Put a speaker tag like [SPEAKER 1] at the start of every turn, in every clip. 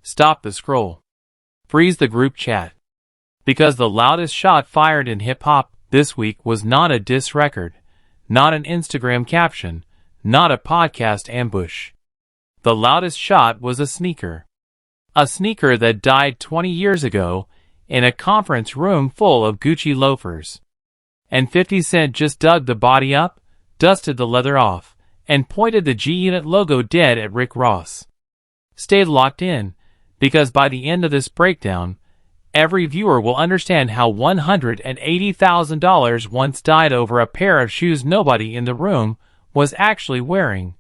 [SPEAKER 1] Stop the scroll. Freeze the group chat. Because the loudest shot fired in hip-hop this week was not a diss record, not an Instagram caption, not a podcast ambush. The loudest shot was a sneaker. A sneaker that died 20 years ago in a conference room full of Gucci loafers. And 50 Cent just dug the body up, dusted the leather off, and pointed the G-Unit logo dead at Rick Ross. Stay locked in, because by the end of this breakdown, every viewer will understand how $180,000 once died over a pair of shoes nobody in the room was actually wearing,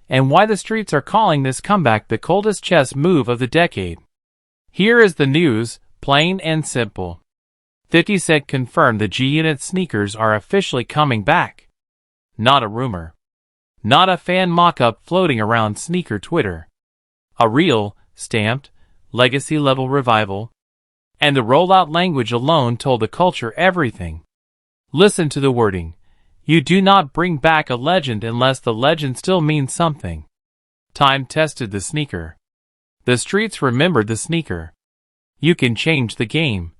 [SPEAKER 1] and why the streets are calling this comeback the coldest chess move of the decade. Here is the news, plain and simple. 50 Cent confirmed the G-Unit sneakers are officially coming back. Not a rumor. Not a fan mock-up floating around sneaker Twitter. A real, stamped, legacy-level revival. And the rollout language alone told the culture everything. Listen to the wording. You do not bring back a legend unless the legend still means something. Time tested the sneaker. The streets remembered the sneaker. You can change the game,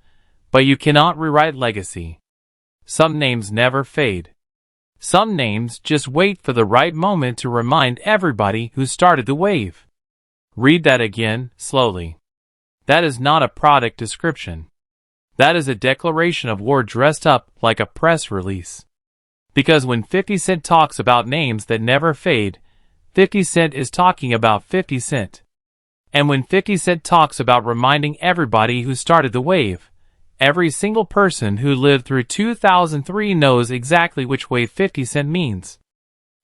[SPEAKER 1] but you cannot rewrite legacy. Some names never fade. Some names just wait for the right moment to remind everybody who started the wave. Read that again, slowly. That is not a product description. That is a declaration of war dressed up like a press release. Because when 50 Cent talks about names that never fade, 50 Cent is talking about 50 Cent. And when 50 Cent talks about reminding everybody who started the wave, every single person who lived through 2003 knows exactly which wave 50 Cent means.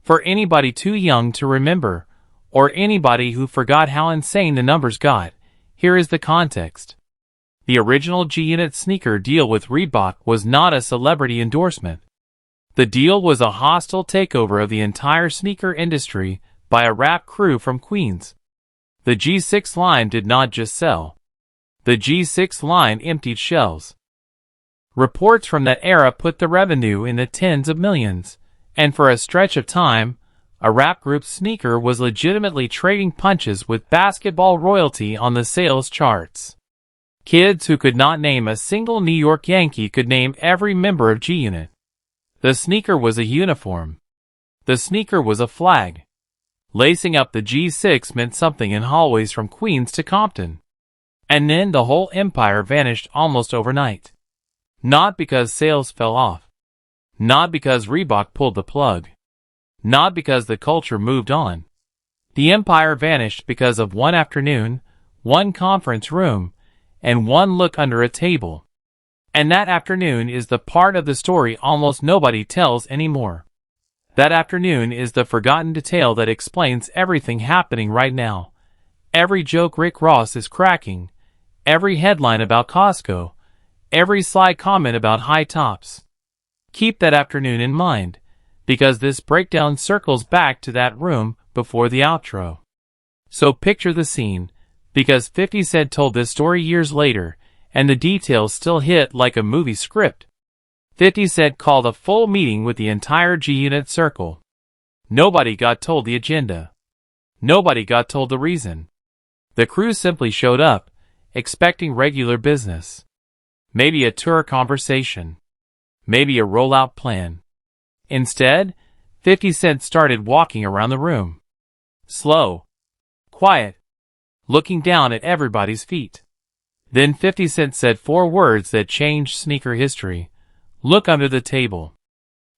[SPEAKER 1] For anybody too young to remember, or anybody who forgot how insane the numbers got, here is the context. The original G-Unit sneaker deal with Reebok was not a celebrity endorsement. The deal was a hostile takeover of the entire sneaker industry by a rap crew from Queens. The G6 line did not just sell. The G6 line emptied shelves. Reports from that era put the revenue in the tens of millions, and for a stretch of time, a rap group's sneaker was legitimately trading punches with basketball royalty on the sales charts. Kids who could not name a single New York Yankee could name every member of G-Unit. The sneaker was a uniform. The sneaker was a flag. Lacing up the G6 meant something in hallways from Queens to Compton. And then the whole empire vanished almost overnight. Not because sales fell off. Not because Reebok pulled the plug. Not because the culture moved on. The empire vanished because of one afternoon, one conference room, and one look under a table. And that afternoon is the part of the story almost nobody tells anymore. That afternoon is the forgotten detail that explains everything happening right now. Every joke Rick Ross is cracking, every headline about Costco, every sly comment about high tops. Keep that afternoon in mind, because this breakdown circles back to that room before the outro. So picture the scene, because 50 Cent told this story years later, and the details still hit like a movie script. 50 Cent called a full meeting with the entire G-Unit circle. Nobody got told the agenda. Nobody got told the reason. The crew simply showed up, expecting regular business. Maybe a tour conversation. Maybe a rollout plan. Instead, 50 Cent started walking around the room. Slow. Quiet. Looking down at everybody's feet. Then 50 Cent said 4 words that changed sneaker history. Look under the table.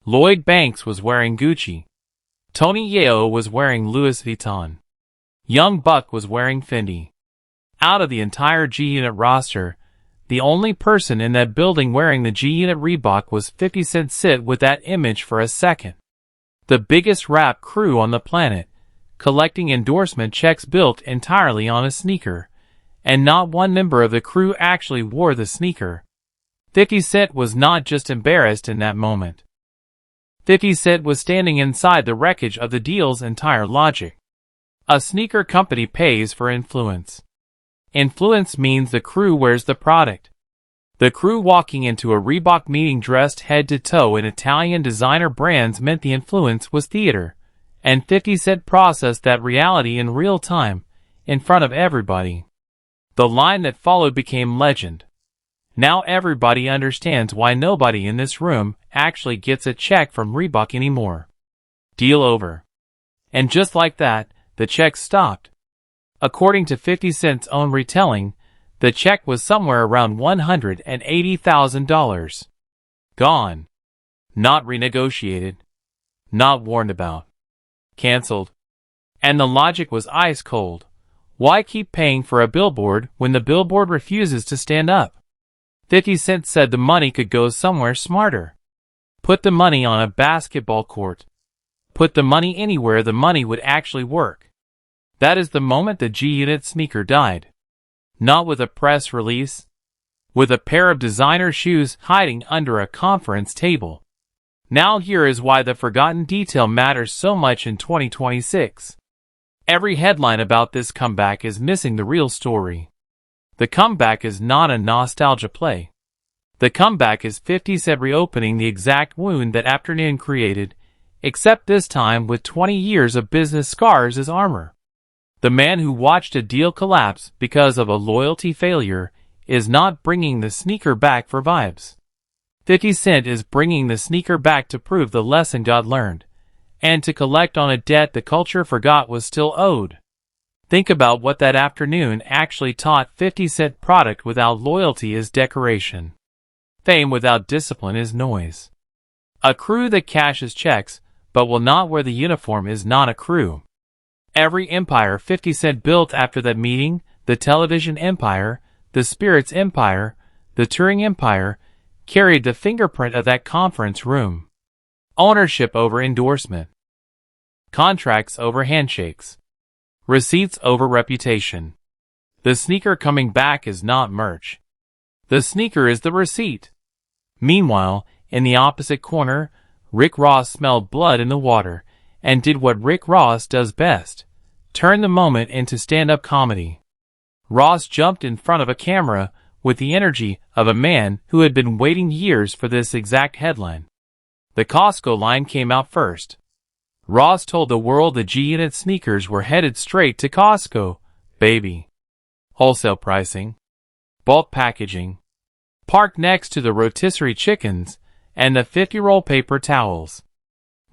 [SPEAKER 1] Lloyd Banks was wearing Gucci. Tony Yeo was wearing Louis Vuitton. Young Buck was wearing Fendi. Out of the entire G-Unit roster, the only person in that building wearing the G-Unit Reebok was 50 Cent. Sit with that image for a second. The biggest rap crew on the planet, collecting endorsement checks built entirely on a sneaker, and not one member of the crew actually wore the sneaker. 50 Cent was not just embarrassed in that moment. 50 Cent was standing inside the wreckage of the deal's entire logic. A sneaker company pays for influence. Influence means the crew wears the product. The crew walking into a Reebok meeting dressed head to toe in Italian designer brands meant the influence was theater, and 50 Cent processed that reality in real time, in front of everybody. The line that followed became legend. Now everybody understands why nobody in this room actually gets a check from Reebok anymore. Deal over. And just like that, the check stopped. According to 50 Cent's own retelling, the check was somewhere around $180,000. Gone. Not renegotiated. Not warned about. Cancelled. And the logic was ice cold. Why keep paying for a billboard when the billboard refuses to stand up? 50 Cent said the money could go somewhere smarter. Put the money on a basketball court. Put the money anywhere the money would actually work. That is the moment the G-Unit sneaker died. Not with a press release. With a pair of designer shoes hiding under a conference table. Now here is why the forgotten detail matters so much in 2026. Every headline about this comeback is missing the real story. The comeback is not a nostalgia play. The comeback is 50 Cent reopening the exact wound that afternoon created, except this time with 20 years of business scars as armor. The man who watched a deal collapse because of a loyalty failure is not bringing the sneaker back for vibes. 50 Cent is bringing the sneaker back to prove the lesson God learned, and to collect on a debt the culture forgot was still owed. Think about what that afternoon actually taught. 50 Cent: product without loyalty is decoration. Fame without discipline is noise. A crew that cashes checks but will not wear the uniform is not a crew. Every empire 50 Cent built after that meeting, the television empire, the spirits empire, the touring empire, carried the fingerprint of that conference room. Ownership over endorsement. Contracts over handshakes. Receipts over reputation. The sneaker coming back is not merch. The sneaker is the receipt. Meanwhile, in the opposite corner, Rick Ross smelled blood in the water and did what Rick Ross does best: turn the moment into stand-up comedy. Ross jumped in front of a camera with the energy of a man who had been waiting years for this exact headline. The Costco line came out first. Ross told the world the G-Unit sneakers were headed straight to Costco, baby. Wholesale pricing. Bulk packaging. Parked next to the rotisserie chickens and the 50-roll paper towels.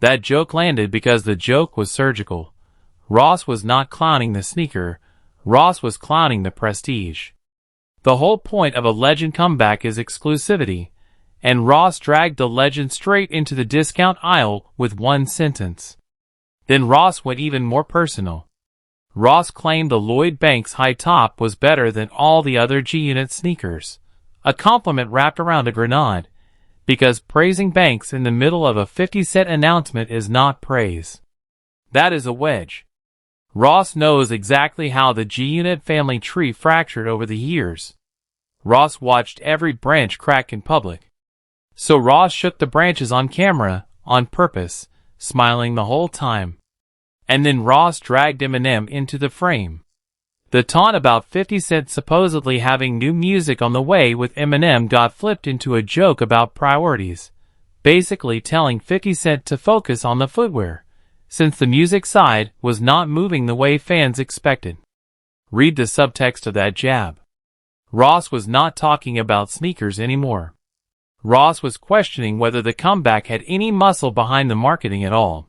[SPEAKER 1] That joke landed because the joke was surgical. Ross was not clowning the sneaker. Ross was clowning the prestige. The whole point of a legend comeback is exclusivity, and Ross dragged the legend straight into the discount aisle with one sentence. Then Ross went even more personal. Ross claimed the Lloyd Banks high top was better than all the other G-Unit sneakers, a compliment wrapped around a grenade, because praising Banks in the middle of a 50 Cent announcement is not praise. That is a wedge. Ross knows exactly how the G-Unit family tree fractured over the years. Ross watched every branch crack in public. So Ross shook the branches on camera, on purpose, smiling the whole time. And then Ross dragged Eminem into the frame. The taunt about 50 Cent supposedly having new music on the way with Eminem got flipped into a joke about priorities, basically telling 50 Cent to focus on the footwear, since the music side was not moving the way fans expected. Read the subtext of that jab. Ross was not talking about sneakers anymore. Ross was questioning whether the comeback had any muscle behind the marketing at all.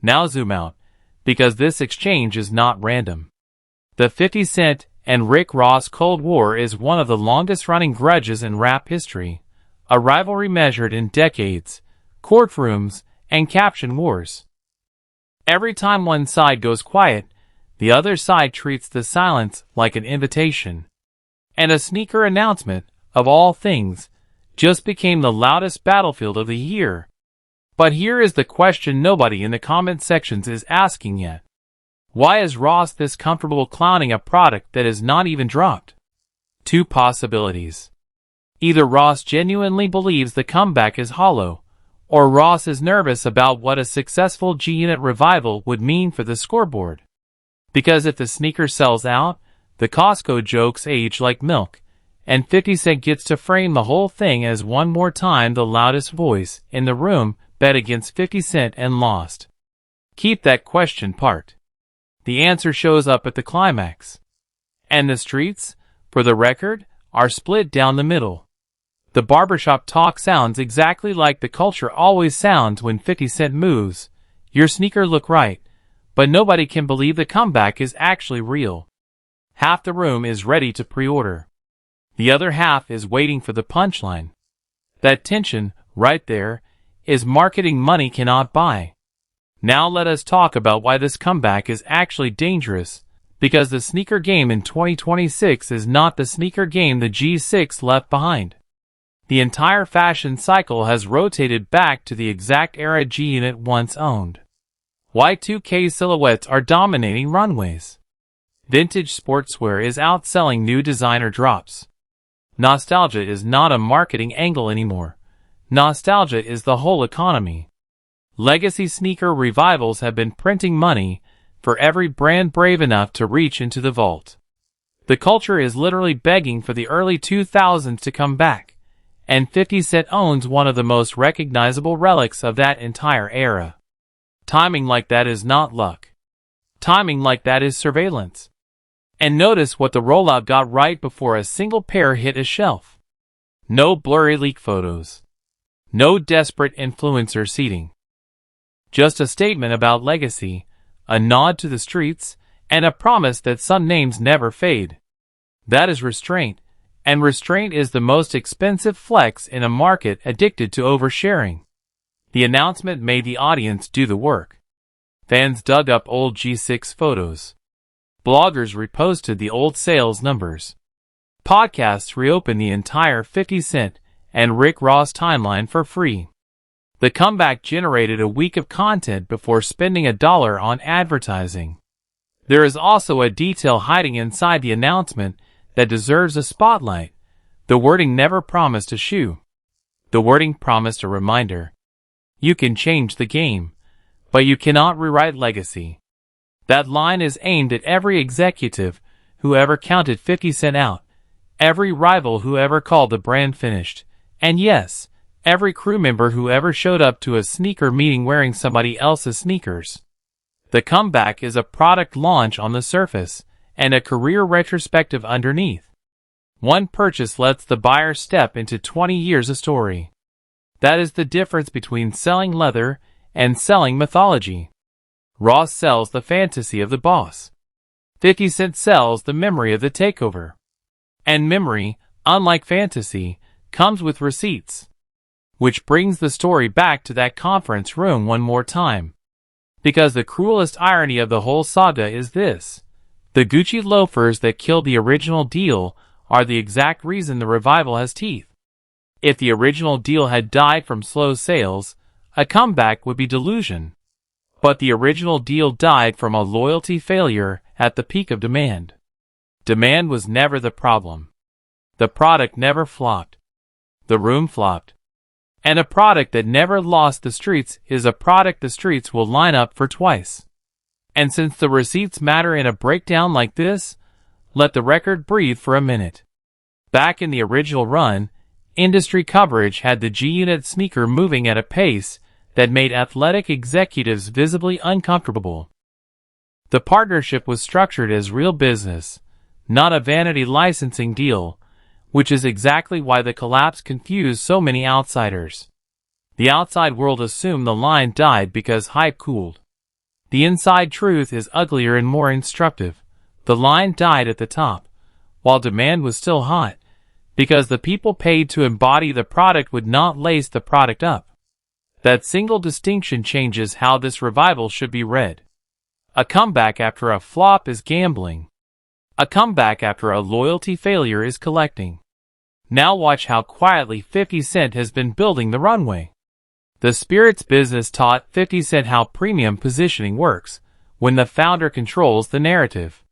[SPEAKER 1] Now zoom out, because this exchange is not random. The 50 Cent and Rick Ross Cold War is one of the longest-running grudges in rap history, a rivalry measured in decades, courtrooms, and caption wars. Every time one side goes quiet, the other side treats the silence like an invitation. And a sneaker announcement, of all things, just became the loudest battlefield of the year. But here is the question nobody in the comment sections is asking yet. Why is Ross this comfortable clowning a product that is not even dropped? Two possibilities. Either Ross genuinely believes the comeback is hollow, or Ross is nervous about what a successful G-Unit revival would mean for the scoreboard. Because if the sneaker sells out, the Costco jokes age like milk, and 50 Cent gets to frame the whole thing as one more time the loudest voice in the room bet against 50 Cent and lost. Keep that question part. The answer shows up at the climax. And the streets? for the record, are split down the middle. The barbershop talk sounds exactly like the culture always sounds when 50 Cent moves. Your sneaker look right, but nobody can believe the comeback is actually real. Half the room is ready to pre-order. The other half is waiting for the punchline. That tension, right there, is marketing money cannot buy. Now let us talk about why this comeback is actually dangerous, because the sneaker game in 2026 is not the sneaker game the G6 left behind. The entire fashion cycle has rotated back to the exact era G-Unit once owned. Y2K silhouettes are dominating runways. Vintage sportswear is outselling new designer drops. Nostalgia is not a marketing angle anymore. Nostalgia is the whole economy. Legacy sneaker revivals have been printing money for every brand brave enough to reach into the vault. The culture is literally begging for the early 2000s to come back, and 50 Cent owns one of the most recognizable relics of that entire era. Timing like that is not luck. Timing like that is surveillance. And notice what the rollout got right before a single pair hit a shelf. No blurry leak photos. No desperate influencer seeding. Just a statement about legacy, a nod to the streets, and a promise that some names never fade. That is restraint, and restraint is the most expensive flex in a market addicted to oversharing. The announcement made the audience do the work. Fans dug up old G6 photos. Bloggers reposted the old sales numbers. Podcasts reopened the entire 50 Cent and Rick Ross timeline for free. The comeback generated a week of content before spending $1 on advertising. There is also a detail hiding inside the announcement that deserves a spotlight. The wording never promised a shoe. The wording promised a reminder. You can change the game, but you cannot rewrite legacy. That line is aimed at every executive who ever counted 50 Cent out, every rival who ever called the brand finished, and yes, every crew member who ever showed up to a sneaker meeting wearing somebody else's sneakers. The comeback is a product launch on the surface, and a career retrospective underneath. One purchase lets the buyer step into 20 years of story. That is the difference between selling leather and selling mythology. Ross sells the fantasy of the boss. 50 Cent sells the memory of the takeover. And memory, unlike fantasy, comes with receipts. Which brings the story back to that conference room one more time. Because the cruelest irony of the whole saga is this. The Gucci loafers that killed the original deal are the exact reason the revival has teeth. If the original deal had died from slow sales, a comeback would be delusion. But the original deal died from a loyalty failure at the peak of demand. Demand was never the problem. The product never flopped. The room flopped. And a product that never lost the streets is a product the streets will line up for twice. And since the receipts matter in a breakdown like this, let the record breathe for a minute. Back in the original run, industry coverage had the G-Unit sneaker moving at a pace that made athletic executives visibly uncomfortable. The partnership was structured as real business, not a vanity licensing deal, which is exactly why the collapse confused so many outsiders. The outside world assumed the line died because hype cooled. The inside truth is uglier and more instructive. The line died at the top, while demand was still hot, because the people paid to embody the product would not lace the product up. That single distinction changes how this revival should be read. A comeback after a flop is gambling. A comeback after a loyalty failure is collecting. Now watch how quietly 50 Cent has been building the runway. The spirits business taught 50 Cent how premium positioning works, when the founder controls the narrative.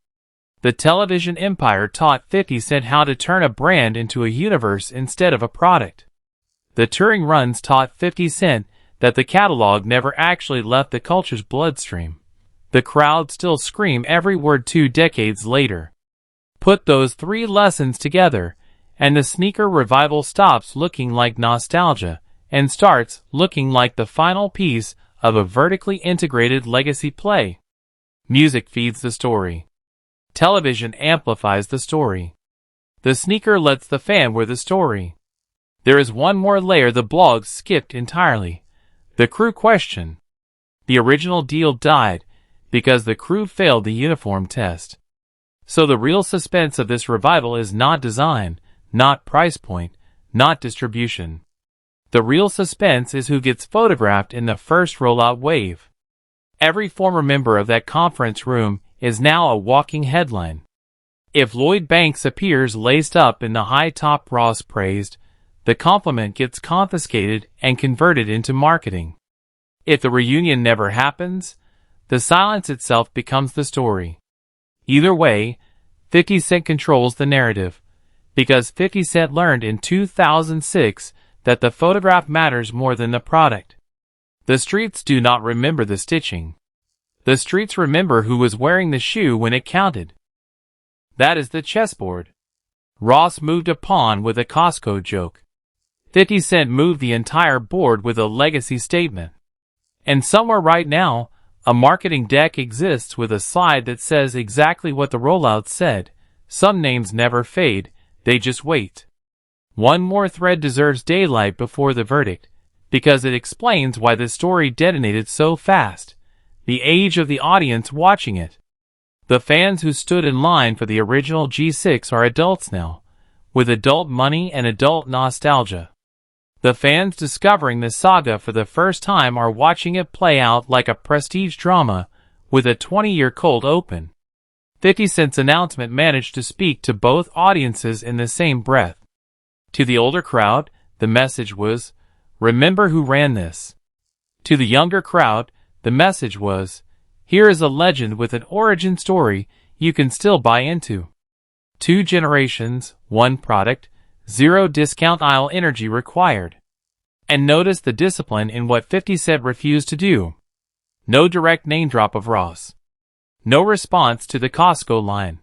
[SPEAKER 1] The television empire taught 50 Cent how to turn a brand into a universe instead of a product. The touring runs taught 50 Cent that the catalog never actually left the culture's bloodstream. The crowd still scream every word 2 decades later. Put those 3 lessons together, and the sneaker revival stops looking like nostalgia and starts looking like the final piece of a vertically integrated legacy play. Music feeds the story. Television amplifies the story. The sneaker lets the fan wear the story. There is one more layer the blog skipped entirely. The crew question. The original deal died because the crew failed the uniform test. So the real suspense of this revival is not design, not price point, not distribution. The real suspense is who gets photographed in the first rollout wave. Every former member of that conference room is now a walking headline. If Lloyd Banks appears laced up in the high top Ross praised, the compliment gets confiscated and converted into marketing. If the reunion never happens, the silence itself becomes the story. Either way, 50 Cent controls the narrative, because 50 Cent learned in 2006 that the photograph matters more than the product. The streets do not remember the stitching. The streets remember who was wearing the shoe when it counted. That is the chessboard. Ross moved a pawn with a Costco joke. 50 Cent moved the entire board with a legacy statement. And somewhere right now, a marketing deck exists with a slide that says exactly what the rollout said. Some names never fade, they just wait. One more thread deserves daylight before the verdict, because it explains why the story detonated so fast. The age of the audience watching it. The fans who stood in line for the original G6 are adults now, with adult money and adult nostalgia. The fans discovering the saga for the first time are watching it play out like a prestige drama, with a 20-year cold open. 50 Cent's announcement managed to speak to both audiences in the same breath. To the older crowd, the message was, "Remember who ran this." To the younger crowd, the message was, "Here is a legend with an origin story you can still buy into." 2 generations, 1 product, 0 discount aisle energy required. And notice the discipline in what 50 Cent refused to do. No direct name drop of Ross. No response to the Costco line.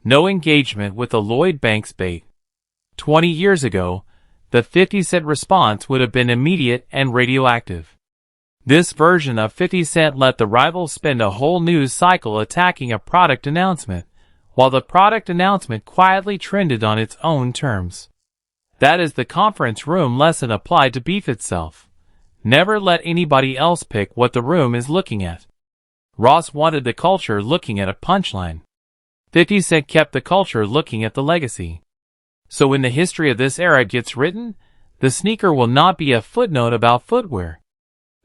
[SPEAKER 1] No engagement with the Lloyd Banks bait. 20 years ago, the 50 Cent response would have been immediate and radioactive. This version of 50 Cent let the rivals spend a whole news cycle attacking a product announcement, while the product announcement quietly trended on its own terms. That is the conference room lesson applied to beef itself. Never let anybody else pick what the room is looking at. Ross wanted the culture looking at a punchline. 50 Cent kept the culture looking at the legacy. So when the history of this era gets written, the sneaker will not be a footnote about footwear.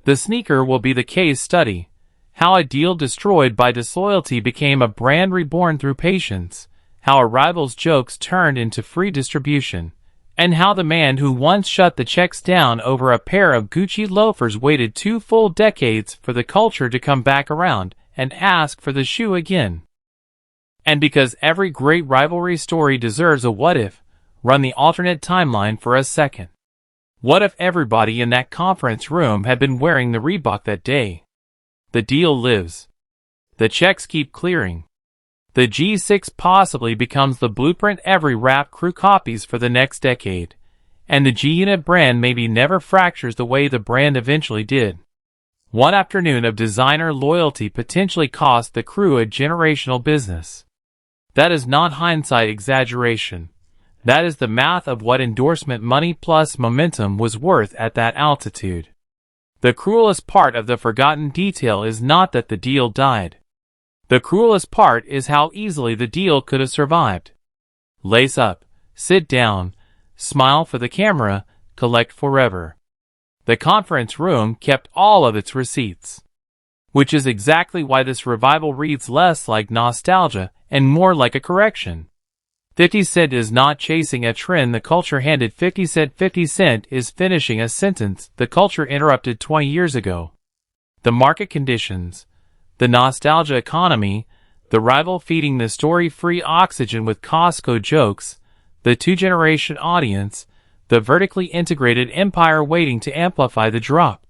[SPEAKER 1] The sneaker will be the case study. How a deal destroyed by disloyalty became a brand reborn through patience. How a rival's jokes turned into free distribution. And how the man who once shut the checks down over a pair of Gucci loafers waited 2 full decades for the culture to come back around and ask for the shoe again. And because every great rivalry story deserves a what if, run the alternate timeline for a second. What if everybody in that conference room had been wearing the Reebok that day? The deal lives. The checks keep clearing. The G6 possibly becomes the blueprint every rap crew copies for the next decade, and the G-Unit brand maybe never fractures the way the brand eventually did. One afternoon of designer loyalty potentially cost the crew a generational business. That is not hindsight exaggeration. That is the math of what endorsement money plus momentum was worth at that altitude. The cruelest part of the forgotten detail is not that the deal died. The cruelest part is how easily the deal could have survived. Lace up, sit down, smile for the camera, collect forever. The conference room kept all of its receipts. Which is exactly why this revival reads less like nostalgia and more like a correction. 50 Cent is not chasing a trend the culture handed 50 Cent. 50 Cent is finishing a sentence the culture interrupted 20 years ago. The market conditions, the nostalgia economy, the rival feeding the story-free oxygen with Costco jokes, the 2-generation audience, the vertically integrated empire waiting to amplify the drop.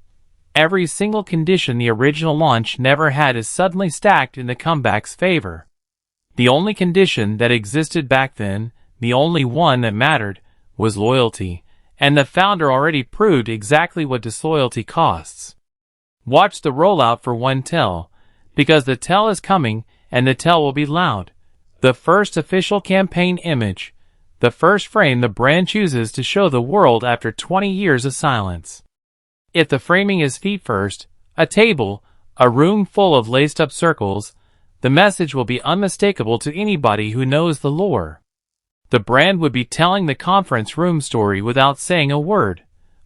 [SPEAKER 1] Every single condition the original launch never had is suddenly stacked in the comeback's favor. The only condition that existed back then, the only one that mattered, was loyalty, and the founder already proved exactly what disloyalty costs. Watch the rollout for one tell, because the tell is coming, and the tell will be loud. The first official campaign image, the first frame the brand chooses to show the world after 20 years of silence. If the framing is feet first, a table, a room full of laced-up circles, the message will be unmistakable to anybody who knows the lore. The brand would be telling the conference room story without saying a word,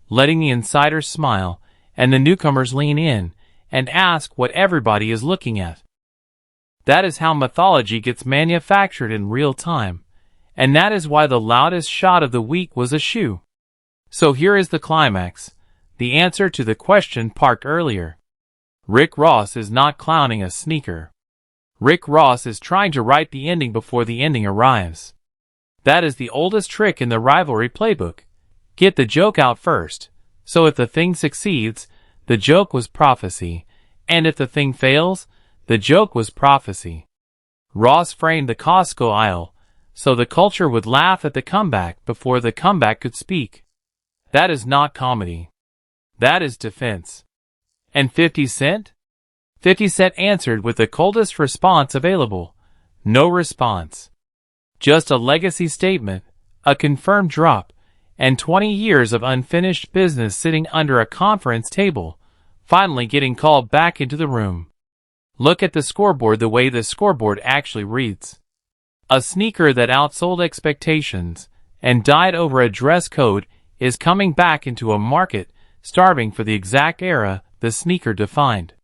[SPEAKER 1] letting the insiders smile and the newcomers lean in and ask what everybody is looking at. That is how mythology gets manufactured in real time, and that is why the loudest shot of the week was a shoe. So here is the climax, the answer to the question parked earlier. Rick Ross is not clowning a sneaker. Rick Ross is trying to write the ending before the ending arrives. That is the oldest trick in the rivalry playbook. Get the joke out first. So if the thing succeeds, the joke was prophecy, and if the thing fails, the joke was prophecy. Ross framed the Costco aisle, so the culture would laugh at the comeback before the comeback could speak. That is not comedy. That is defense. And 50 Cent? 50 Cent answered with the coldest response available. No response. Just a legacy statement, a confirmed drop, and 20 years of unfinished business sitting under a conference table, finally getting called back into the room. Look at the scoreboard the way the scoreboard actually reads. A sneaker that outsold expectations and died over a dress code is coming back into a market starving for the exact era the sneaker defined.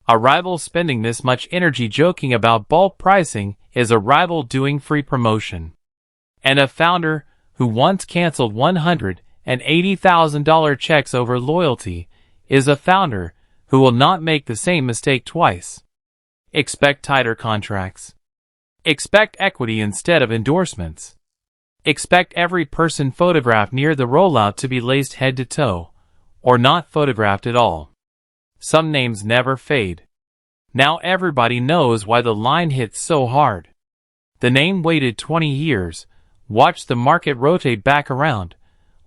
[SPEAKER 1] A rival spending this much energy joking about bulk pricing is a rival doing free promotion. And a founder who once canceled $180,000 checks over loyalty is a founder who will not make the same mistake twice. Expect tighter contracts. Expect equity instead of endorsements. Expect every person photographed near the rollout to be laced head to toe, or not photographed at all. Some names never fade. Now everybody knows why the line hits so hard. The name waited 20 years, watched the market rotate back around,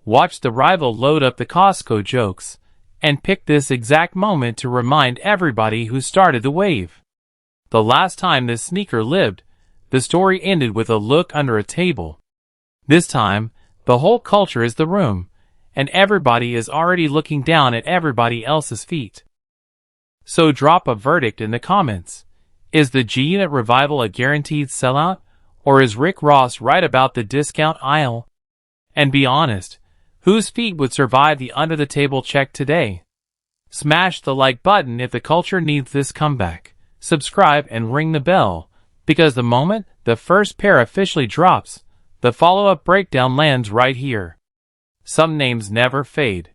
[SPEAKER 1] watched the rival load up the Costco jokes, and picked this exact moment to remind everybody who started the wave. The last time this sneaker lived, the story ended with a look under a table. This time, the whole culture is the room, and everybody is already looking down at everybody else's feet. So drop a verdict in the comments. Is the G-Unit revival a guaranteed sellout, or is Rick Ross right about the discount aisle? And be honest, whose feet would survive the under-the-table check today? Smash the like button if the culture needs this comeback. Subscribe and ring the bell, because the moment the first pair officially drops, the follow-up breakdown lands right here. Some names never fade.